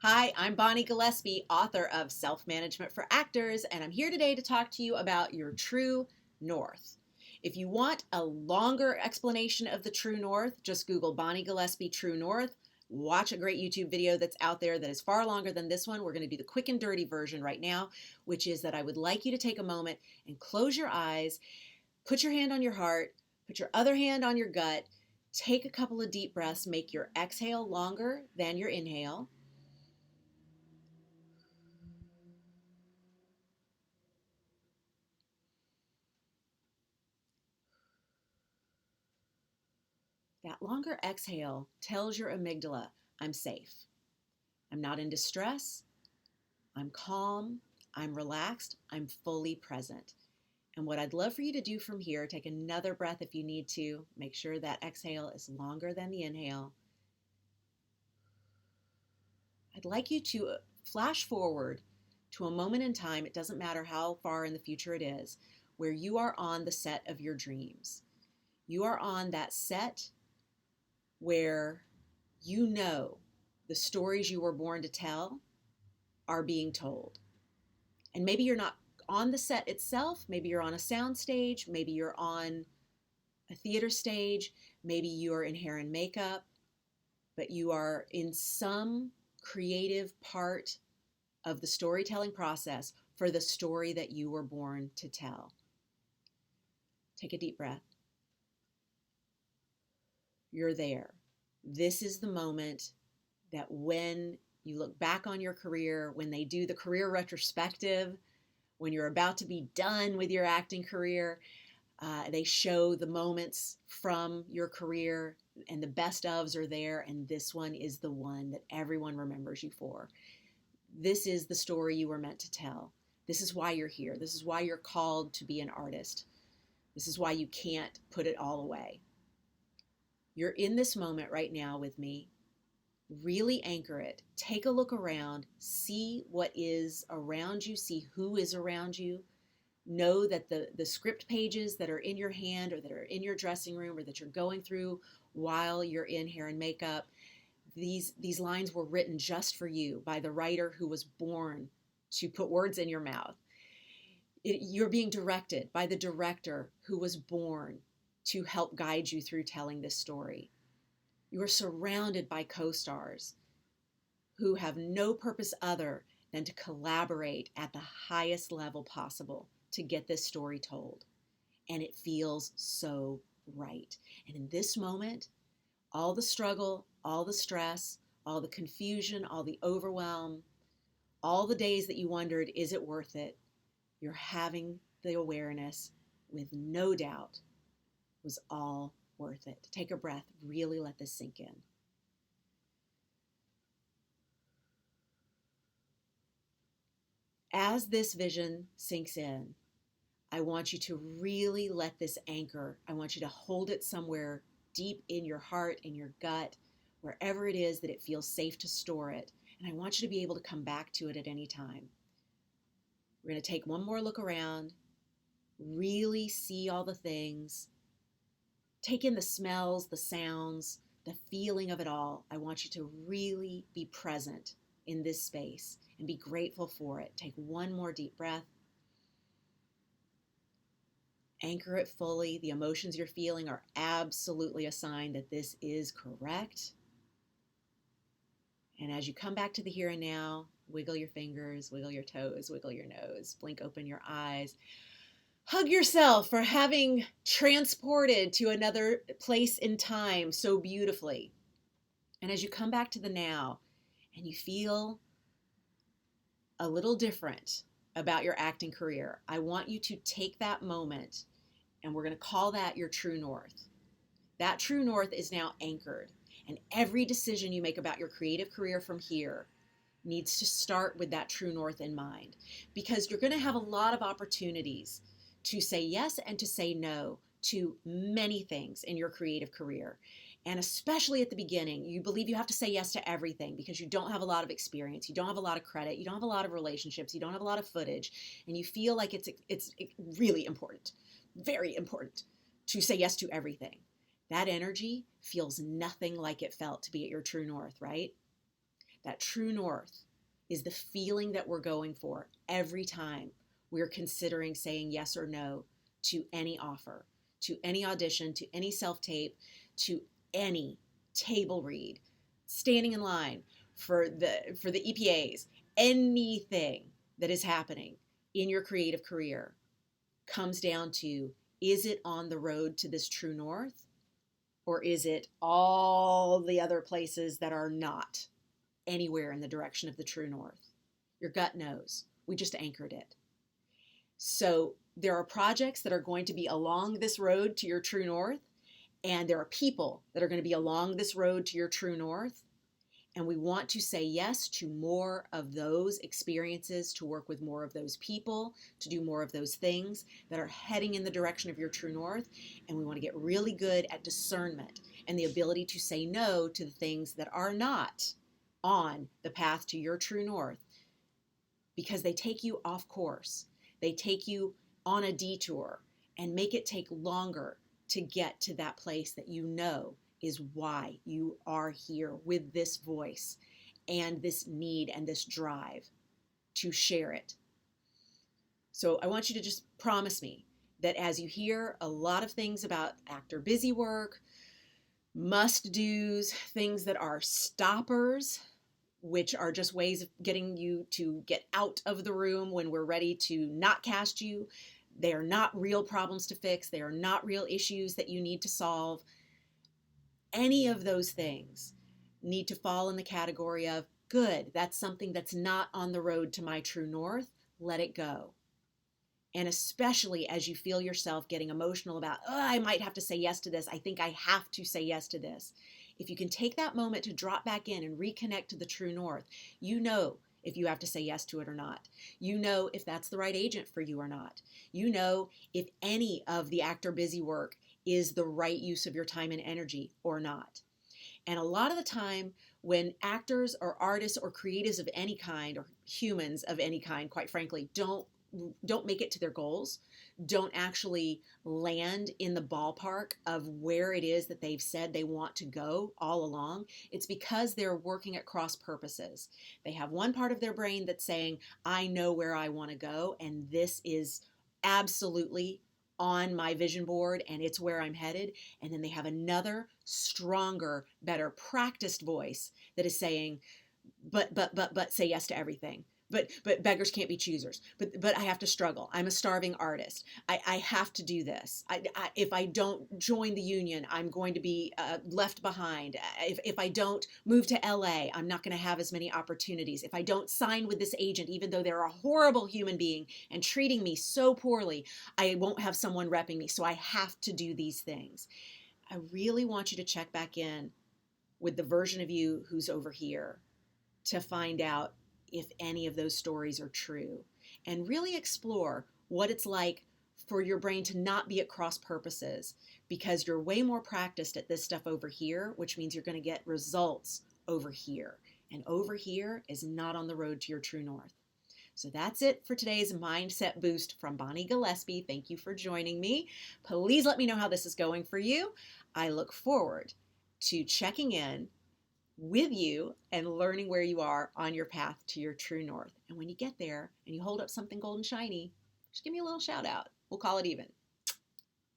Hi, I'm Bonnie Gillespie, author of Self-Management for Actors, and I'm here today to talk to you about your true north. If you want a longer explanation of the true north, just Google Bonnie Gillespie True North. Watch a great YouTube video that's out there that is far longer than this one. We're going to do the quick and dirty version right now, which is that I would like you to take a moment and close your eyes, put your hand on your heart, put your other hand on your gut, take a couple of deep breaths, make your exhale longer than your inhale. That longer exhale tells your amygdala, I'm safe. I'm not in distress. I'm calm. I'm relaxed. I'm fully present. And what I'd love for you to do from here, take another breath if you need to. Make sure that exhale is longer than the inhale. I'd like you to flash forward to a moment in time, it doesn't matter how far in the future it is, where you are on the set of your dreams. You are on that set where you know the stories you were born to tell are being told. And maybe you're not on the set itself, maybe you're on a sound stage, maybe you're on a theater stage, maybe you're in hair and makeup, but you are in some creative part of the storytelling process for the story that you were born to tell. Take a deep breath. You're there. This is the moment that when you look back on your career, when they do the career retrospective, when you're about to be done with your acting career, they show the moments from your career and the best ofs are there. And this one is the one that everyone remembers you for. This is the story you were meant to tell. This is why you're here. This is why you're called to be an artist. This is why you can't put it all away. You're in this moment right now with me. Really anchor it. Take a look around. See what is around you. See who is around you. Know that the script pages that are in your hand or that are in your dressing room or that you're going through while you're in hair and makeup, these lines were written just for you by the writer who was born to put words in your mouth. You're being directed by the director who was born to help guide you through telling this story. You are surrounded by co-stars who have no purpose other than to collaborate at the highest level possible to get this story told. And it feels so right. And in this moment, all the struggle, all the stress, all the confusion, all the overwhelm, all the days that you wondered, is it worth it? You're having the awareness with no doubt was all worth it. Take a breath, really let this sink in. As this vision sinks in, I want you to really let this anchor. I want you to hold it somewhere deep in your heart, in your gut, wherever it is that it feels safe to store it. And I want you to be able to come back to it at any time. We're going to take one more look around, really see all the things, take in the smells, the sounds, the feeling of it all. I want you to really be present in this space and be grateful for it. Take one more deep breath. Anchor it fully. The emotions you're feeling are absolutely a sign that this is correct. And as you come back to the here and now, wiggle your fingers, wiggle your toes, wiggle your nose, blink open your eyes. Hug yourself for having transported to another place in time so beautifully. And as you come back to the now and you feel a little different about your acting career, I want you to take that moment and we're going to call that your true north. That true north is now anchored. And every decision you make about your creative career from here needs to start with that true north in mind. Because you're going to have a lot of opportunities to say yes and to say no to many things in your creative career. And especially at the beginning, you believe you have to say yes to everything because you don't have a lot of experience, you don't have a lot of credit, you don't have a lot of relationships, you don't have a lot of footage, and you feel like it's really important, very important to say yes to everything. That energy feels nothing like it felt to be at your true north, right? That true north is the feeling that we're going for every time we're considering saying yes or no to any offer, to any audition, to any self-tape, to any table read, standing in line for the EPAs, anything that is happening in your creative career comes down to, is it on the road to this true north, or is it all the other places that are not anywhere in the direction of the true north? Your gut knows. We just anchored it. So there are projects that are going to be along this road to your true north, and there are people that are going to be along this road to your true north. And we want to say yes to more of those experiences, to work with more of those people, to do more of those things that are heading in the direction of your true north. And we want to get really good at discernment and the ability to say no to the things that are not on the path to your true north, because they take you off course. They take you on a detour and make it take longer to get to that place that you know is why you are here with this voice and this need and this drive to share it. So I want you to just promise me that as you hear a lot of things about actor busy work, must-dos, things that are stoppers, which are just ways of getting you to get out of the room when we're ready to not cast you. They are not real problems to fix. They are not real issues that you need to solve. Any of those things need to fall in the category of, good, that's something that's not on the road to my true north. Let it go. And especially as you feel yourself getting emotional about, oh, I might have to say yes to this. I think I have to say yes to this. If you can take that moment to drop back in and reconnect to the true north, you know if you have to say yes to it or not. You know if that's the right agent for you or not. You know if any of the actor busy work is the right use of your time and energy or not. And a lot of the time when actors or artists or creatives of any kind, or humans of any kind, quite frankly, don't make it to their goals, don't actually land in the ballpark of where it is that they've said they want to go all along, it's because they're working at cross purposes. They have one part of their brain that's saying, I know where I want to go, and this is absolutely on my vision board, and it's where I'm headed. And then they have another stronger, better practiced voice that is saying, but say yes to everything. But beggars can't be choosers. But I have to struggle. I'm a starving artist. I have to do this. If I don't join the union, I'm going to be left behind. If I don't move to LA, I'm not going to have as many opportunities. If I don't sign with this agent, even though they're a horrible human being and treating me so poorly, I won't have someone repping me. So I have to do these things. I really want you to check back in with the version of you who's over here to find out if any of those stories are true, and really explore what it's like for your brain to not be at cross purposes, because you're way more practiced at this stuff over here, which means you're going to get results over here. And over here is not on the road to your true north. So that's it for today's Mindset Boost from Bonnie Gillespie. Thank you for joining me. Please let me know how this is going for you. I look forward to checking in with you and learning where you are on your path to your true north. And when you get there and you hold up something gold and shiny, just give me a little shout out. We'll call it even.